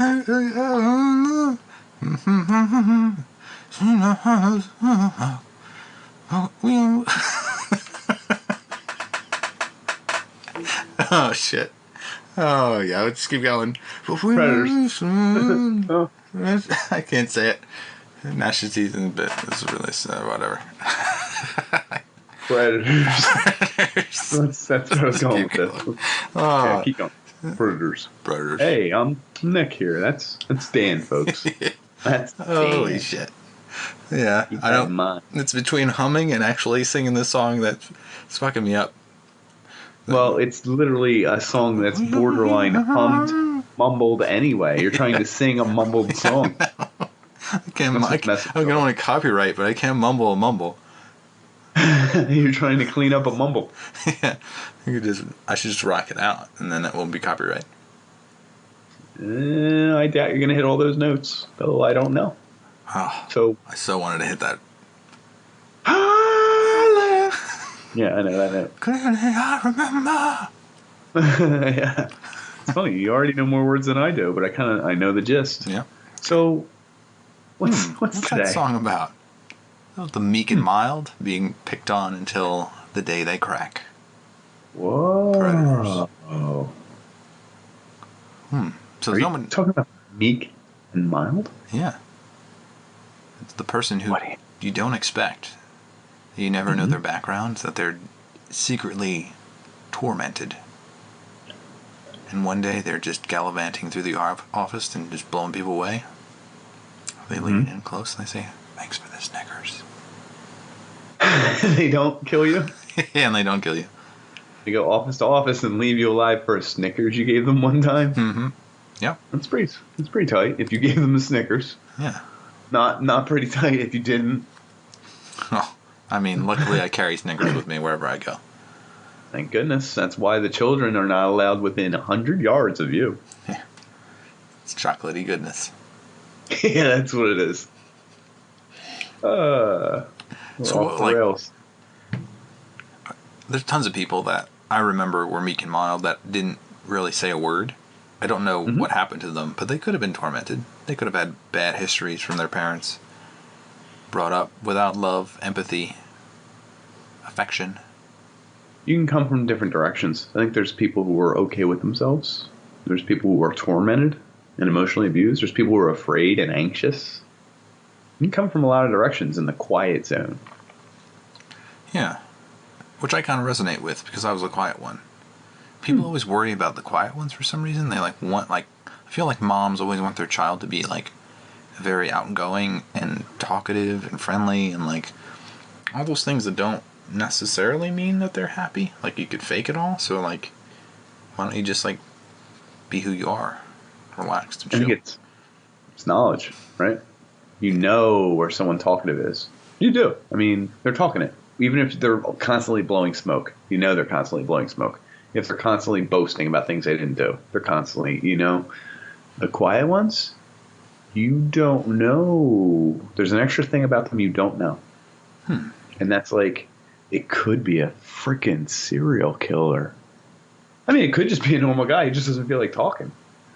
Oh shit. Oh yeah, let's keep going. Predators. Oh. I can't say it. Gnash his teeth in a bit. This is really whatever. Predators. That's what I was going with this. Yeah, keep going. Predators. Hey, I'm Nick here. That's Dan, folks. That's Dan. Holy shit. Yeah, Keep I don't. in mind. It's between humming and actually singing this song that's fucking me up. Well, it's literally a song that's borderline hummed, mumbled anyway. You're trying to sing a mumbled song. I can only copyright, but I can't mumble a mumble. You're trying to clean up a mumble. Yeah, I should just rock it out, and then it won't be copyright. I doubt you're gonna hit all those notes, though. I don't know. Oh, so I so wanted to hit that. Yeah, I know that note. Clearly, I remember. Yeah, it's funny. You already know more words than I do, but I know the gist. Yeah. So, what's today? That song about? The meek and mild being picked on until the day they crack. Whoa. Predators. So are you talking about meek and mild? Yeah. It's the person who you don't expect. You never know their backgrounds, that they're secretly tormented. And one day they're just gallivanting through the office and just blowing people away. They lean in close and they say, "Thanks for the Snickers." They don't kill you? Yeah, and they don't kill you. They go office to office and leave you alive for a Snickers you gave them one time? Mm-hmm. Yep. That's pretty tight if you gave them the Snickers. Yeah. Not pretty tight if you didn't. Oh, I mean, luckily I carry Snickers with me wherever I go. Thank goodness. That's why the children are not allowed within 100 yards of you. Yeah. It's chocolatey goodness. Yeah, that's what it is. Rails. There's tons of people that I remember were meek and mild that didn't really say a word. I don't know what happened to them, but they could have been tormented. They could have had bad histories from their parents. Brought up without love, empathy, affection. You can come from different directions. I think there's people who are okay with themselves. There's people who are tormented and emotionally abused. There's people who are afraid and anxious. You can come from a lot of directions in the quiet zone. Yeah. Which I kind of resonate with because I was a quiet one. People always worry about the quiet ones for some reason. They I feel like moms always want their child to be very outgoing and talkative and friendly and all those things that don't necessarily mean that they're happy. You could fake it all. So why don't you just be who you are, relaxed and chill. I think it's knowledge, right? You know where someone talkative is. You do. I mean, they're talking it. Even if they're constantly blowing smoke, you know they're constantly blowing smoke. If they're constantly boasting about things they didn't do, they're constantly, the quiet ones, you don't know. There's an extra thing about them you don't know. And that's it could be a freaking serial killer. I mean, it could just be a normal guy. He just doesn't feel like talking.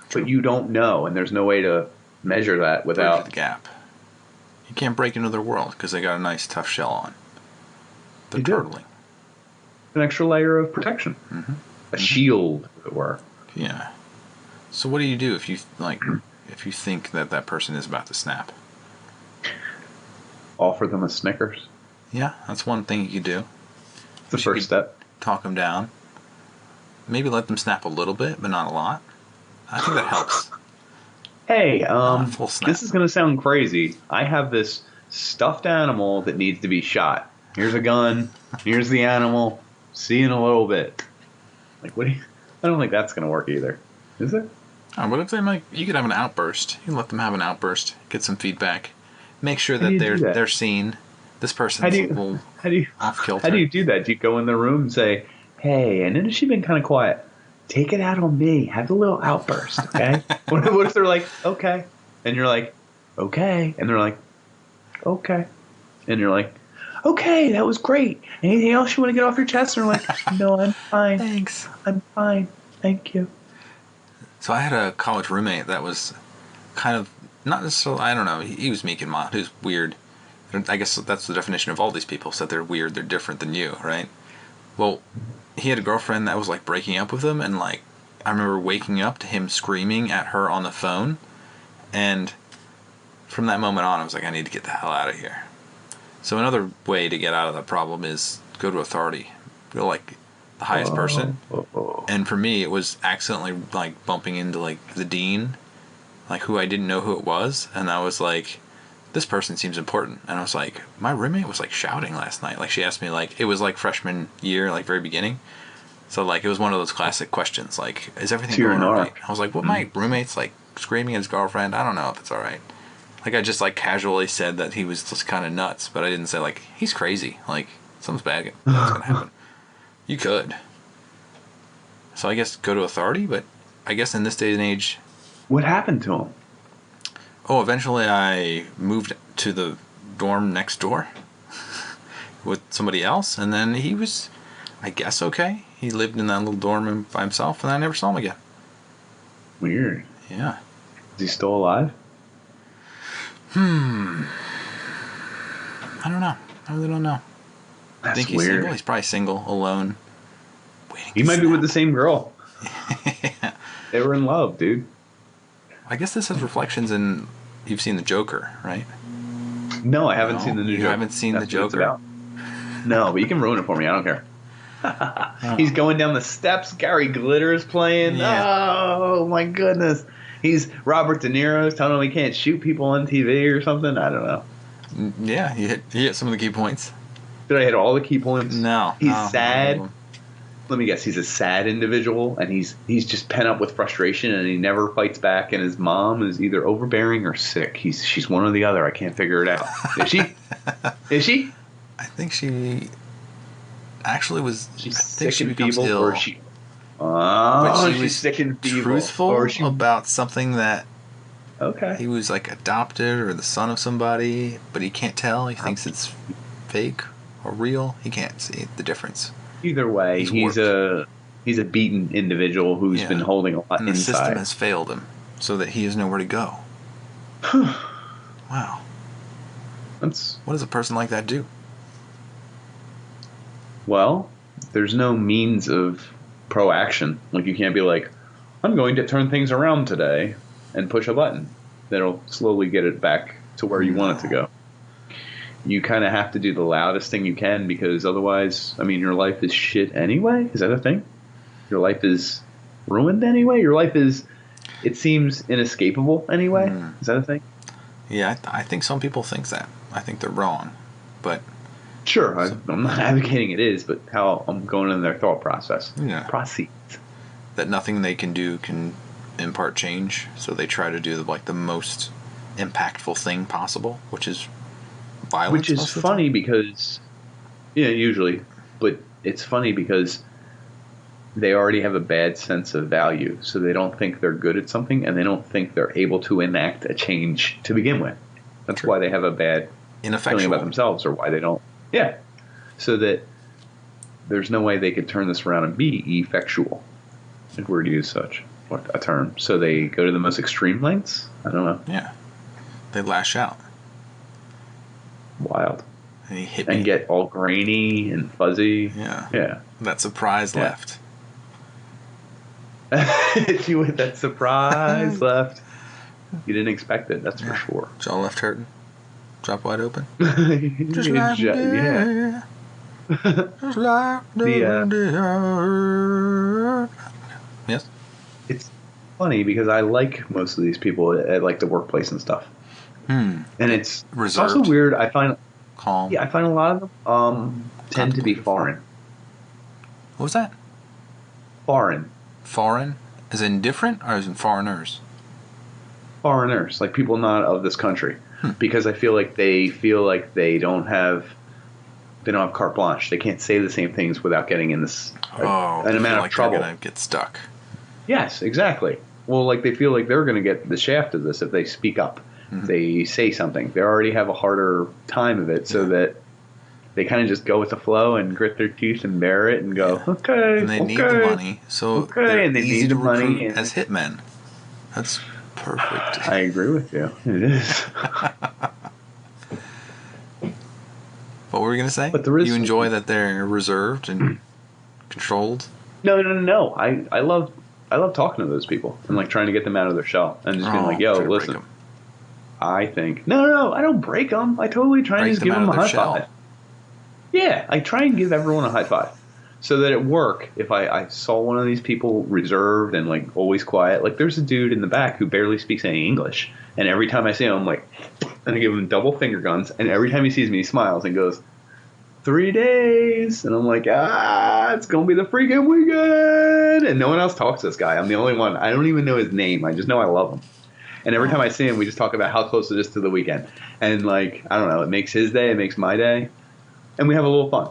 True. But you don't know, and there's no way to measure that without... Bridge the gap. You can't break into their world because they got a nice tough shell on. They're turtling. An extra layer of protection. A shield, as it were. Yeah. So what do you do if you if you think that person is about to snap? Offer them a Snickers. Yeah, that's one thing you could do. It's the first step. Talk them down. Maybe let them snap a little bit, but not a lot. I think that helps. Hey, full snap. This is going to sound crazy. I have this stuffed animal that needs to be shot. Here's a gun. Here's the animal. See you in a little bit. What do you... I don't think that's going to work either. Is it? Oh, what if you could have an outburst. You can let them have an outburst. Get some feedback. Make sure that they're seen. This person's off kilter. How do you do that? Do you go in the room and say, "Hey, I noticed you've been kind of quiet. Take it out on me. Have a little outburst, okay?" What if they're like, "Okay," and you're like, "Okay," and they're like, "Okay," and you're like, "Okay, that was great. Anything else you want to get off your chest?" And they're like, "No, I'm fine. Thanks. I'm fine. Thank you." So I had a college roommate that was kind of, not necessarily, I don't know, he was meek and mild, he was weird. I guess that's the definition of all these people, is that they're weird, they're different than you, right? Well, he had a girlfriend that was like breaking up with him, and like I remember waking up to him screaming at her on the phone, and from that moment on I was like, I need to get the hell out of here. So another way to get out of the problem is go to authority, go like the highest person. And for me, it was accidentally like bumping into like the dean, like who I didn't know who it was, and I was like, this person seems important. And I was like, my roommate was like shouting last night. Like she asked me, like, it was like freshman year, like very beginning. So like it was one of those classic questions, like, is everything going all right? I was like, well, my roommate's like screaming at his girlfriend. I don't know if it's all right. Like I just like casually said that he was just kind of nuts, but I didn't say like he's crazy. Like something's bad that's gonna happen. You could. So I guess go to authority, but I guess in this day and age. What happened to him? Oh, eventually I moved to the dorm next door with somebody else, and then he was, I guess, okay. He lived in that little dorm by himself, and I never saw him again. Weird. Yeah. Is he still alive? I don't know. I really don't know. That's I think he's weird. single. He's probably single, alone. He might be with the same girl. Yeah. They were in love, dude. I guess this has reflections in. You've seen the Joker, right? No, I haven't seen the new Joker. You haven't seen the Joker? No, but you can ruin it for me. I don't care. He's going down the steps. Gary Glitter is playing. Yeah. Oh, my goodness. He's Robert De Niro's telling him he can't shoot people on TV or something. I don't know. Yeah, you hit some of the key points. Did I hit all the key points? No. He's sad. Let me guess. He's a sad individual, and he's just pent up with frustration, and he never fights back. And his mom is either overbearing or sick. She's one or the other. I can't figure it out. Is she? Is she? I think she actually was. She's I think sick she and becomes feeble, ill. or she? But Oh, she she's was sick and feeble. truthful Or she? about something that Okay. he was like adopted or the son of somebody, but he can't tell. He thinks it's fake or real. He can't see the difference. Either way, he's a beaten individual who's been holding a lot and the inside. system has failed him, so that he has nowhere to go. Wow. What does a person like that do? Well, there's no means of proaction. Like you can't be like, I'm going to turn things around today and push a button that'll slowly get it back to where you want it to go. You kind of have to do the loudest thing you can, because otherwise, I mean, your life is shit anyway. Is that a thing? Your life is ruined anyway? Your life is, it seems, inescapable anyway? Is that a thing? Yeah, I think some people think that. I think they're wrong. But sure, I'm not advocating it is, but how I'm going in their thought process. Yeah. Proceed. That nothing they can do can impart change, so they try to do like the most impactful thing possible, which is violence. Which is funny because, yeah, usually, but it's funny because they already have a bad sense of value, so they don't think they're good at something, and they don't think they're able to enact a change to begin with. That's why they have a bad feeling about themselves, or why they don't. Yeah, so that there's no way they could turn this around and be effectual, if we're to use such a term. So they go to the most extreme lengths. I don't know. Yeah, they lash out. Wild. And he hit me. And get all grainy and fuzzy. Yeah. Yeah. That surprise left. Hit you with that surprise left. You didn't expect it, that's for sure. Jaw left hurting. Drop wide open. Just like yeah. Just like yes. It's funny because I like most of these people at like the workplace and stuff. And it's reserved. Also weird. I find calm. Yeah, I find a lot of them tend to be foreign. What was that? Foreign. Foreign? As in different, or as in foreigners? Foreigners, like people not of this country, because I feel like they don't have carte blanche. They can't say the same things without getting in this an amount of trouble. They're gonna get stuck. Yes, exactly. Well, like they feel like they're going to get the shaft of this if they speak up. They say something. They already have a harder time of it, so that they kind of just go with the flow and grit their teeth and bear it and go, okay, and they need the money, so they're and they easy need to the money recruit as hitmen. That's Perfect. I agree with you. It is. What were we going to say? But there is you enjoy that they're reserved and controlled? No. I love talking to those people and like trying to get them out of their shell and just being like, yo, listen. I think no, I don't break them. I totally try and just give them a high five. Yeah, I try and give everyone a high five, so that at work, if I saw one of these people reserved and like always quiet, like there's a dude in the back who barely speaks any English, and every time I see him, I'm like, and I give him double finger guns, and every time he sees me, he smiles and goes, 3 days, and I'm like, it's gonna be the freaking weekend, and no one else talks to this guy. I'm the only one. I don't even know his name. I just know I love him. And every time I see him, we just talk about how close it is to the weekend. And, like, I don't know, it makes his day, it makes my day. And we have a little fun.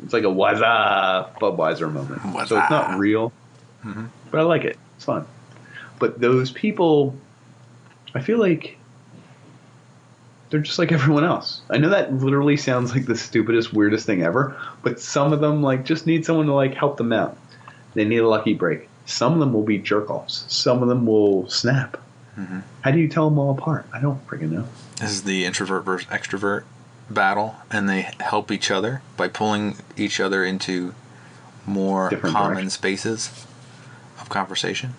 It's like a what's up Budweiser moment. So it's not real, but I like it. It's fun. But those people, I feel like they're just like everyone else. I know that literally sounds like the stupidest, weirdest thing ever, but some of them, like, just need someone to, like, help them out. They need a lucky break. Some of them will be jerk-offs. Some of them will snap. Mm-hmm. How do you tell them all apart? I don't freaking know. This is the introvert versus extrovert battle, and they help each other by pulling each other into more different common spaces of conversation.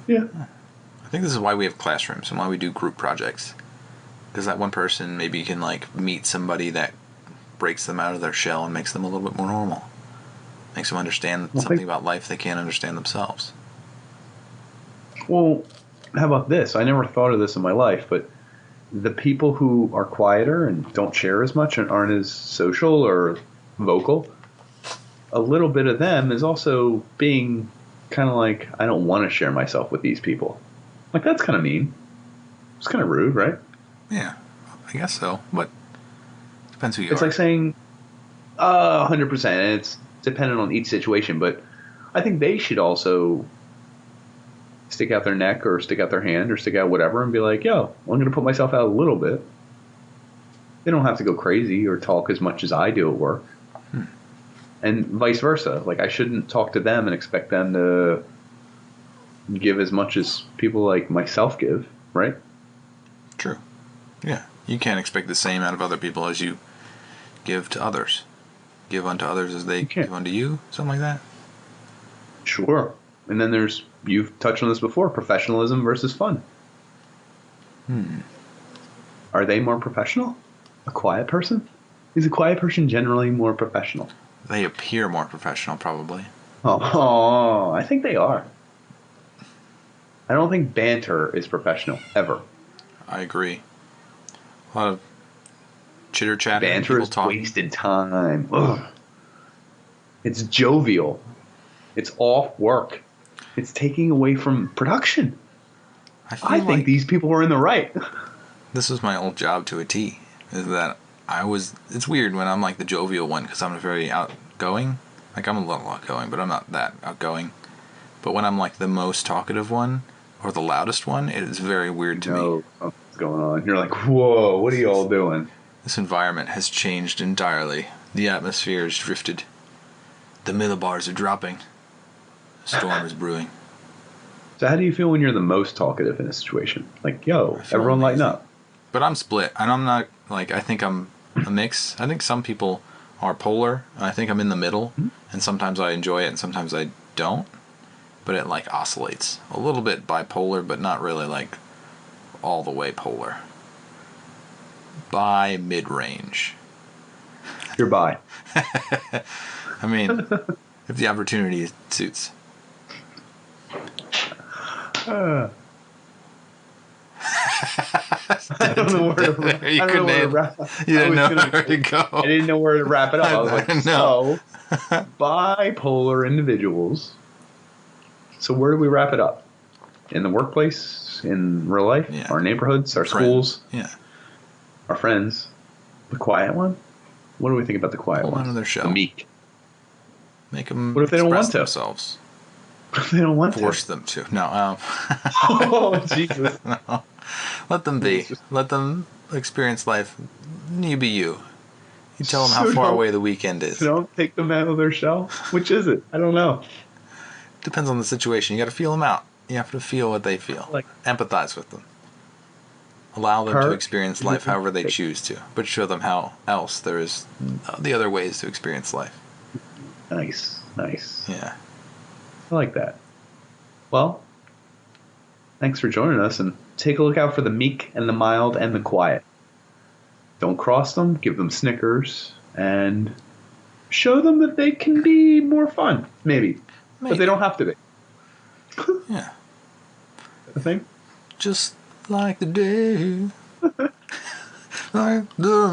Yeah. I think this is why we have classrooms and why we do group projects. Because that one person maybe can like meet somebody that breaks them out of their shell and makes them a little bit more normal. Makes them understand something about life they can't understand themselves. Well, how about this? I never thought of this in my life, but the people who are quieter and don't share as much and aren't as social or vocal, a little bit of them is also being kind of like, I don't want to share myself with these people. Like, that's kind of mean. It's kind of rude, right? Yeah, I guess so, but depends who you are. It's like saying, 100%, and it's dependent on each situation, but I think they should also stick out their neck or stick out their hand or stick out whatever and be like, yo, I'm going to put myself out a little bit. They don't have to go crazy or talk as much as I do at work. And vice versa. Like, I shouldn't talk to them and expect them to give as much as people like myself give, right? True. Yeah. You can't expect the same out of other people as you give to others. Give unto others as they give unto you, something like that. Sure. And then there's, you've touched on this before, professionalism versus fun. Are they more professional? A quiet person? Is a quiet person generally more professional? They appear more professional, probably. Oh, I think they are. I don't think banter is professional, ever. I agree. A lot of chitter-chatter. Banter is wasted time. Ugh. It's jovial. It's off work. It's taking away from production. I think these people are in the right. This was my old job to a T. Is that it's weird when I'm like the jovial one because I'm very outgoing. Like, I'm a little outgoing, but I'm not that outgoing. But when I'm like the most talkative one or the loudest one, it is very weird to me. What's going on? You're like, whoa, what are you all doing? This environment has changed entirely. The atmosphere has drifted. The millibars are dropping. A storm is brewing. So how do you feel when you're the most talkative in a situation? Like, yo, everyone lighten up. But I'm split. And I'm not, like, I think I'm a mix. I think some people are polar. And I think I'm in the middle. And sometimes I enjoy it and sometimes I don't. But it, like, oscillates. A little bit bipolar, but not really, like, all the way polar. Bi mid-range. You're bi. I mean, if the opportunity suits. I don't know where to wrap. You didn't know where to go. I didn't know where to wrap it up. I was like, so, bipolar individuals. So where do we wrap it up? In the workplace? In real life? Yeah. Our neighborhoods? Our schools? Yeah. Our friends? The quiet one? What do we think about the quiet one? Pull out of their shell. The meek. Make them what if they don't want to? Themselves. What if they don't want Force them to. No. Oh, Jesus. No. Let them be. Let them experience life. You be you. You tell them how far away the weekend is. Don't take them out of their shell? Which is it? I don't know. Depends on the situation. You got to feel them out. You have to feel what they feel. Like empathize with them. Allow them to experience life however they choose to, but show them how else there is the other ways to experience life. Nice. Yeah. I like that. Well, thanks for joining us, and take a look out for the meek and the mild and the quiet. Don't cross them, give them Snickers, and show them that they can be more fun, maybe. But they don't have to be. Yeah. I think. Just like the day. Like the